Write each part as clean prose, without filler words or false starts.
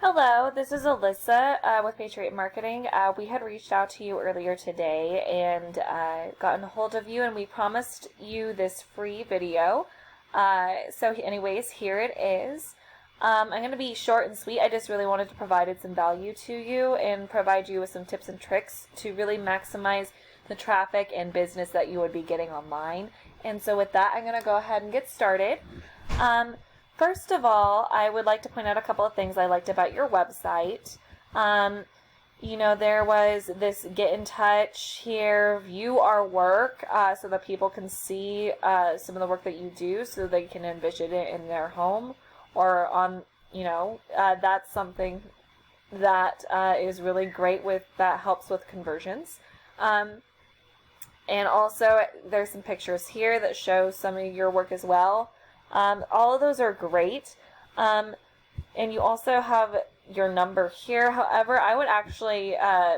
Hello, this is Alyssa with Patriot Marketing. We had reached out to you earlier today and gotten a hold of you, and we promised you this free video. So anyways, here it is. I'm going to be short and sweet. I just really wanted to provide some value to you and provide you with some tips and tricks to really maximize the traffic and business that you would be getting online. And so with that, I'm going to go ahead and get started. First of all, I would like to point out a couple of things I liked about your website. There was this get in touch here, view our work, so that people can see some of the work that you do so they can envision it in their home or on, that's something that is really great that helps with conversions. And also there's some pictures here that show some of your work as well. All of those are great. And you also have your number here. However, I would actually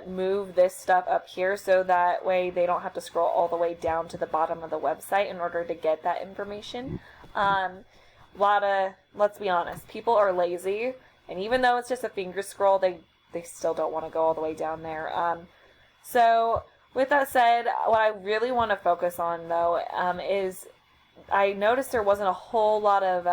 move this stuff up here so that way they don't have to scroll all the way down to the bottom of the website in order to get that information. Let's be honest, people are lazy, and even though it's just a finger scroll, they still don't want to go all the way down there. So with that said, what I really want to focus on though is I noticed there wasn't a whole lot of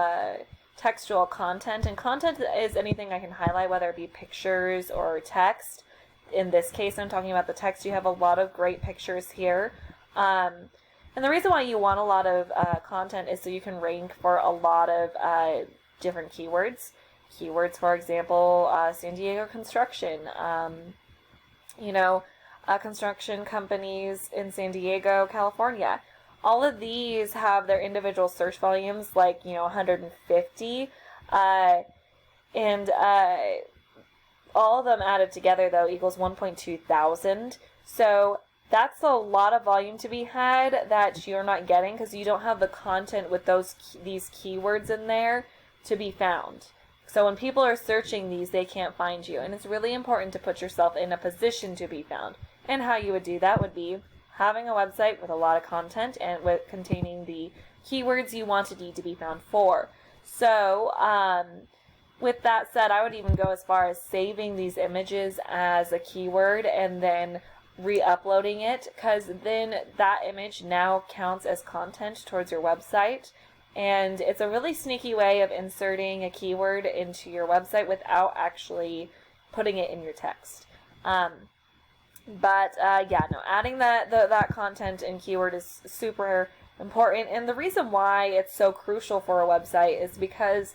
textual content, and content is anything I can highlight, whether it be pictures or text. In this case, I'm talking about the text. You have a lot of great pictures here. And the reason why you want a lot of content is so you can rank for a lot of different keywords. Keywords, for example, San Diego construction, construction companies in San Diego, California. All of these have their individual search volumes, 150, and all of them added together, though, equals 1.2 thousand. So that's a lot of volume to be had that you're not getting because you don't have the content with these keywords in there to be found. So when people are searching these, they can't find you, and it's really important to put yourself in a position to be found. And how you would do that would be having a website with a lot of content and containing the keywords you need to be found for. So with that said, I would even go as far as saving these images as a keyword and then re-uploading it, because then that image now counts as content towards your website. And it's a really sneaky way of inserting a keyword into your website without actually putting it in your text. Adding that content and keyword is super important. And the reason why it's so crucial for a website is because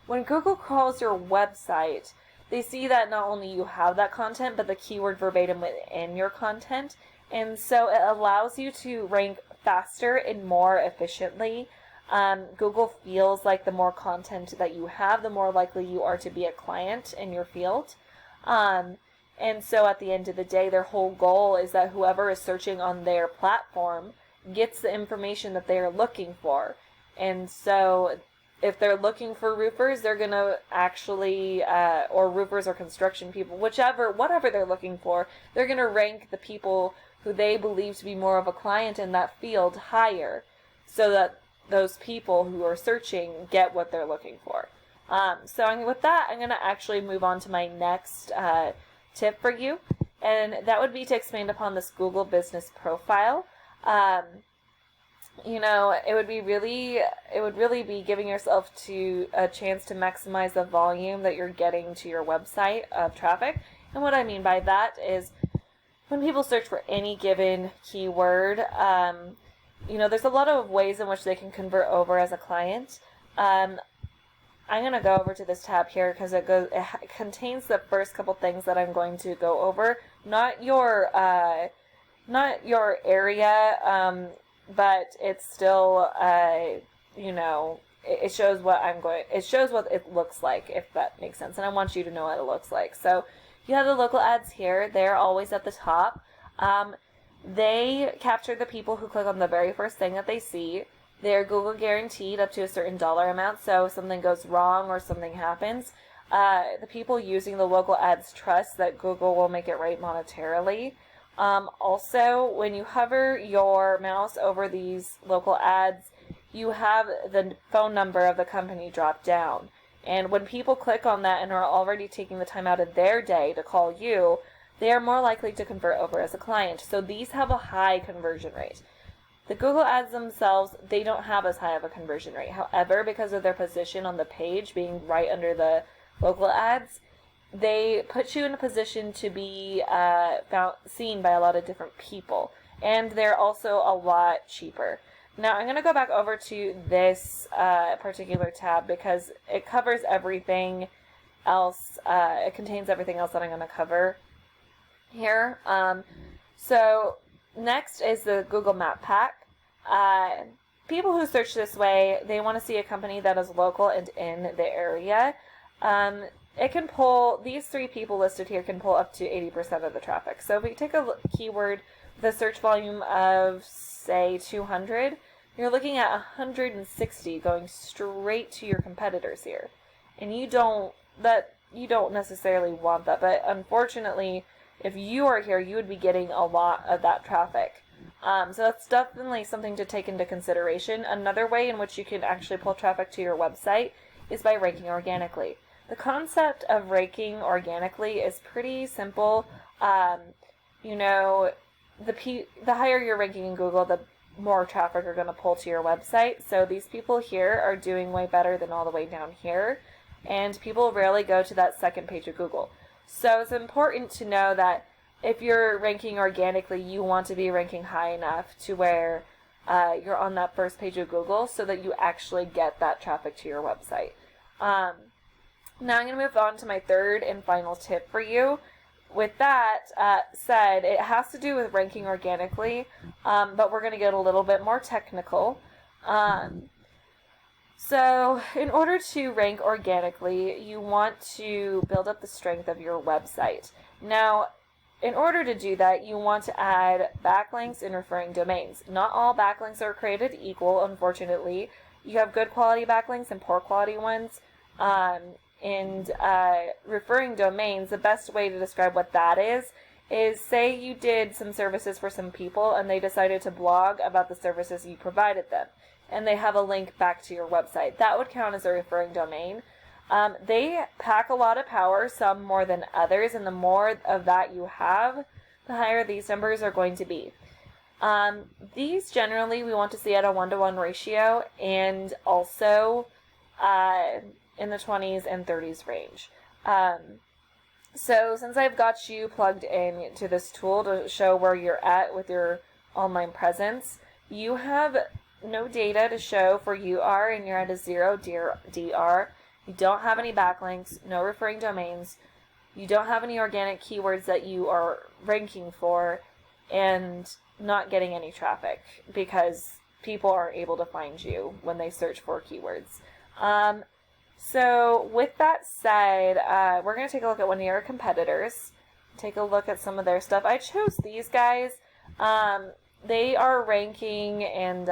when Google crawls your website, they see that not only you have that content, but the keyword verbatim within your content. And so it allows you to rank faster and more efficiently. Google feels like the more content that you have, the more likely you are to be a client in your field. And so at the end of the day, their whole goal is that whoever is searching on their platform gets the information that they are looking for. And so if they're looking for roofers, they're going to actually, or roofers or construction people, whatever they're looking for, they're going to rank the people who they believe to be more of a client in that field higher, so that those people who are searching get what they're looking for. With that, I'm going to actually move on to my next tip for you, and that would be to expand upon this Google business profile. It would really be giving yourself a chance to maximize the volume that you're getting to your website of traffic. And what I mean by that is when people search for any given keyword, there's a lot of ways in which they can convert over as a client. I'm going to go over to this tab here because it contains the first couple things that I'm going to go over. Not your area, but it's still, it shows what it looks like, if that makes sense. And I want you to know what it looks like. So you have the local ads here. They're always at the top. They capture the people who click on the very first thing that they see. They're Google guaranteed up to a certain dollar amount, so if something goes wrong or something happens, the people using the local ads trust that Google will make it right monetarily. Also, when you hover your mouse over these local ads, you have the phone number of the company drop down. And when people click on that and are already taking the time out of their day to call you, they are more likely to convert over as a client. So these have a high conversion rate. The Google ads themselves, they don't have as high of a conversion rate. However, because of their position on the page being right under the local ads, they put you in a position to be seen by a lot of different people. And they're also a lot cheaper. Now I'm going to go back over to this particular tab because it covers everything else. It contains everything else that I'm going to cover here. So next is the Google Map Pack. People who search this way, they want to see a company that is local and in the area. It can pull, these three people listed here can pull up to 80% of the traffic. So if we take a keyword with a search volume of, say, 200, you're looking at 160 going straight to your competitors here. And you don't necessarily want that, but unfortunately, if you are here, you would be getting a lot of that traffic. So that's definitely something to take into consideration. Another way in which you can actually pull traffic to your website is by ranking organically. The concept of ranking organically is pretty simple. The higher you're ranking in Google, the more traffic are going to pull to your website. So these people here are doing way better than all the way down here. And people rarely go to that second page of Google. So it's important to know that if you're ranking organically, you want to be ranking high enough to where you're on that first page of Google so that you actually get that traffic to your website. Now I'm going to move on to my third and final tip for you. With that said, it has to do with ranking organically, but we're going to get a little bit more technical. So in order to rank organically, you want to build up the strength of your website. Now, in order to do that, you want to add backlinks and referring domains. Not all backlinks are created equal, unfortunately. You have good quality backlinks and poor quality ones. Referring domains, the best way to describe what that is say you did some services for some people and they decided to blog about the services you provided them, and they have a link back to your website. That would count as a referring domain. They pack a lot of power, some more than others, and the more of that you have, the higher these numbers are going to be. These generally we want to see at a 1-to-1 ratio, and also in the 20s and 30s range. So since I've got you plugged in to this tool to show where you're at with your online presence, you have no data to show for UR and you're at a 0 DR. You don't have any backlinks, no referring domains. You don't have any organic keywords that you are ranking for, and not getting any traffic because people aren't able to find you when they search for keywords. So with that said, we're going to take a look at one of your competitors, take a look at some of their stuff. I chose these guys. They are ranking, and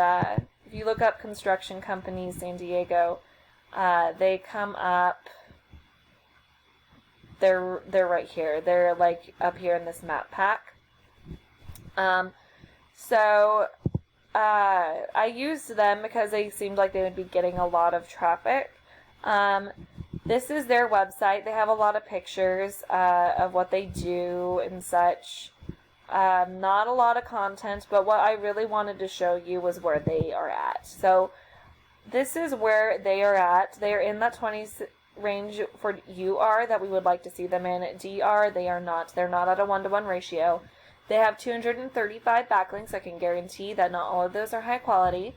if you look up construction companies, San Diego, they come up. They're right here. They're like up here in this map pack. So I used them because they seemed like they would be getting a lot of traffic. This is their website. They have a lot of pictures of what they do and such. Not a lot of content, but what I really wanted to show you was where they are at. So this is where they are at. They are in that 20s range for UR that we would like to see them in. DR, they are not. They're not at a 1-to-1 ratio. They have 235 backlinks. I can guarantee that not all of those are high quality.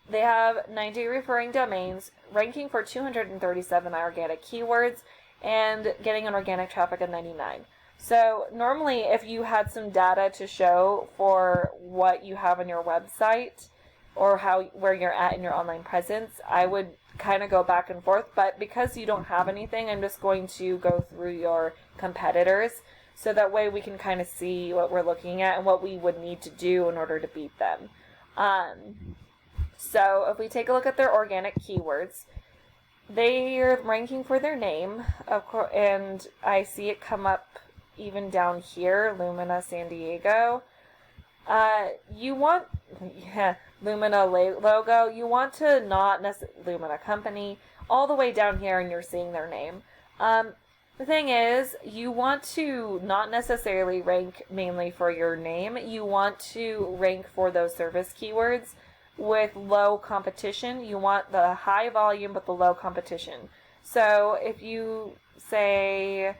They have 90 referring domains, ranking for 237 organic keywords, and getting an organic traffic of 99. So normally if you had some data to show for what you have on your website or where you're at in your online presence, I would kind of go back and forth. But because you don't have anything, I'm just going to go through your competitors so that way we can kind of see what we're looking at and what we would need to do in order to beat them. So if we take a look at their organic keywords, they are ranking for their name, of course, and I see it come up even down here, Lumina San Diego. You want, Lumina logo, you want to not necessarily, Lumina company, all the way down here and you're seeing their name. The thing is, you want to not necessarily rank mainly for your name. You want to rank for those service keywords with low competition. You want the high volume but the low competition. So if you say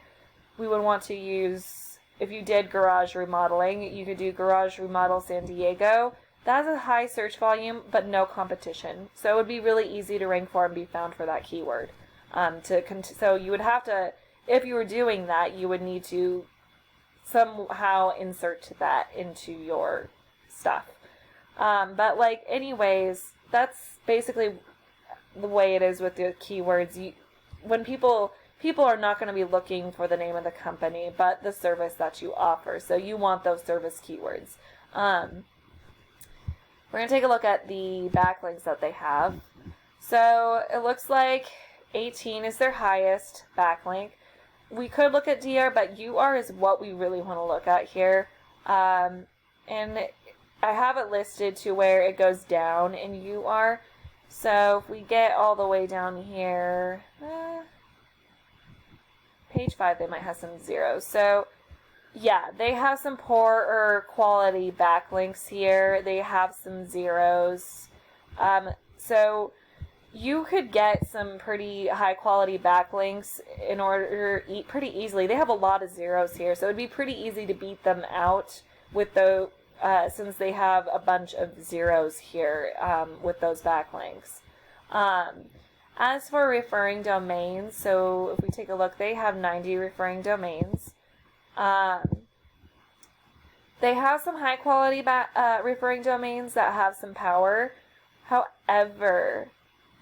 we would want to use, if you did garage remodeling, you could do garage remodel San Diego. That's a high search volume but no competition. So it would be really easy to rank for and be found for that keyword. So you would have to, if you were doing that, you would need to somehow insert that into your stuff. But like, anyways, that's basically the way it is with the keywords. When people are not going to be looking for the name of the company, but the service that you offer. So you want those service keywords. We're going to take a look at the backlinks that they have. So it looks like 18 is their highest backlink. We could look at DR, but UR is what we really want to look at here. And I have it listed to where it goes down in UR. So if we get all the way down here, page 5, they might have some zeros. So yeah, they have some poorer quality backlinks here. They have some zeros. So you could get some pretty high quality backlinks in order pretty easily. They have a lot of zeros here, so it'd be pretty easy to beat them out with the since they have a bunch of zeros here with those backlinks. As for referring domains, so if we take a look, they have 90 referring domains. They have some high quality referring domains that have some power. However,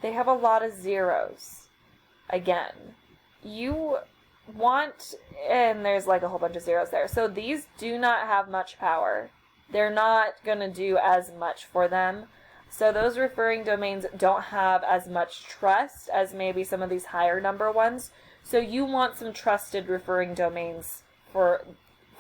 they have a lot of zeros. Again, you want, and there's like a whole bunch of zeros there. So these do not have much power. They're not going to do as much for them. So those referring domains don't have as much trust as maybe some of these higher number ones. So you want some trusted referring domains for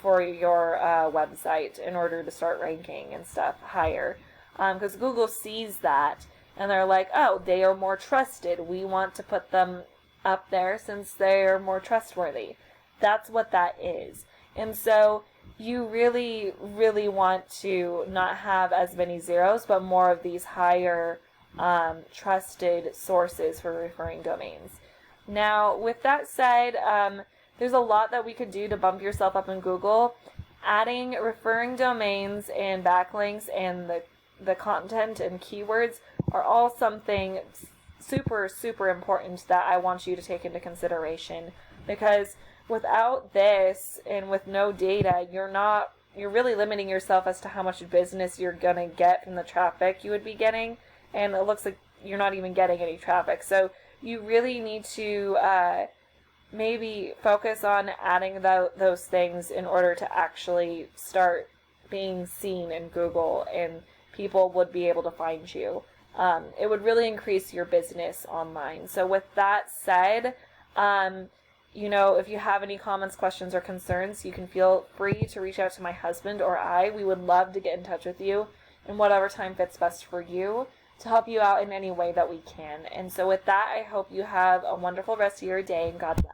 your website in order to start ranking and stuff higher. Because Google sees that and they're like, oh, they are more trusted. We want to put them up there since they are more trustworthy. That's what that is. And so you really, really want to not have as many zeros, but more of these higher trusted sources for referring domains. Now, with that said, there's a lot that we could do to bump yourself up in Google. Adding referring domains and backlinks and the content and keywords are all something super, super important that I want you to take into consideration, because without this and with no data, you're really limiting yourself as to how much business you're going to get from the traffic you would be getting, and it looks like you're not even getting any traffic. So you really need to maybe focus on adding those things in order to actually start being seen in Google and people would be able to find you. It would really increase your business online. So with that said, if you have any comments, questions, or concerns, you can feel free to reach out to my husband or I. We would love to get in touch with you in whatever time fits best for you to help you out in any way that we can. And so with that, I hope you have a wonderful rest of your day, and God bless.